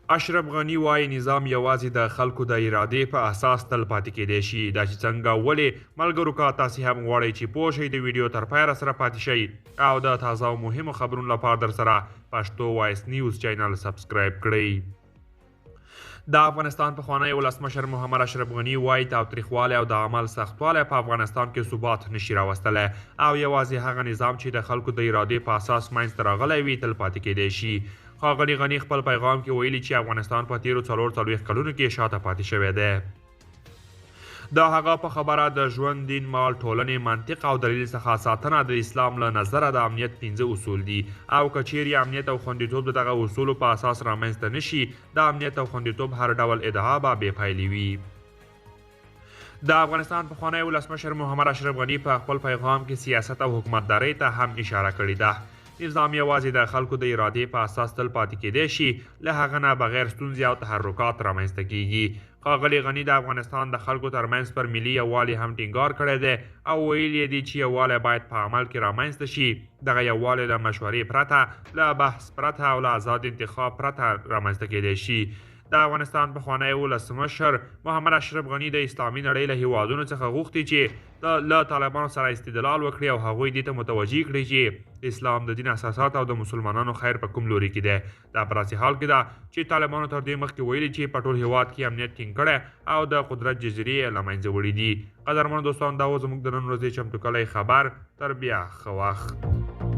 اشرف غني وایي نظام یوازې د خلکو د ارادې په اساس تل پاتې کېدی شي. دا چې څنګه ولې ملګرو که تاسې هم غواړئ چې پوه شئ د ویډیو تر پایه راسره پاتې شئ او د تازه او مهمو خبرونو لپاره در سره پښتو وایس نیوز چینل سبسکرایب کړئ. د افغانستان پخوانی ولسمشر محمد اشرف غني وایي تاوتریخوالی او د عمل سختوالی په افغانستان کې ثبات نشي راوستلی او یوازې هغه نظام چې د خلکو د ارادې په اساس منځته راغلی وي تل پاتې کېدی شي. ښاغلي غني خپل پیغام کې ویلي چې افغانستان په تیرو 40 کلونو کې شاته پاتې شوی دی. د هغه په خبره د ژوند، دین، مال، ټولنې، منطق او دلیل څخه ساتنه د اسلام له نظره د امنیت 15 اصول دي او که چیرې امنیت او خوندیتوب د دغه اصولو په اساس رامنځته نشي د امنیت او خوندیتوب هر ډول ادعا به بې پایلې وي. د افغانستان پخوانی ولسمشر محمد اشرف غني په خپل پیغام کې سیاست او حکومتدارۍ ته هم اشاره کړې ده. نظام یوازې د خلکو د ارادې په اساس تل پاتې کېدی شي، له هغه نه بغیر ستونزې او تحرکات رامنځته کیږي. ښاغلي غني د افغانستان د خلکو ترمنځ پر ملي یووالي هم ټینګار کړی دی او ویلي دي چې یووالی باید په عمل کې رامنځته شي. دغه یووالی له مشورې پرته، له بحث پرته او له آزاد انتخاب پرته رامنځته کېدی شي. د افغانستان پخوانی ولسمشر محمد اشرف غني د اسلامي نړۍ له هیوادونو څخه غوښتي چې له طالبانو سره استدلال وکړي او هغوی دې ته متوجه کړي چې اسلام د دین اساسات او د مسلمانانو خیر په کوم لوري کې دی. دا په داسې حال کې ده چې طالبانو تر دې مخکې ویلي چې په ټول هیواد کې امنیت ټینګ کړی او د قدرت جزیرې یې له منځه وړي دي. قدرمنو دوستان، دا و زموږ د نن ورځې چمتو کلی خبر. تر بیا ښه وخت.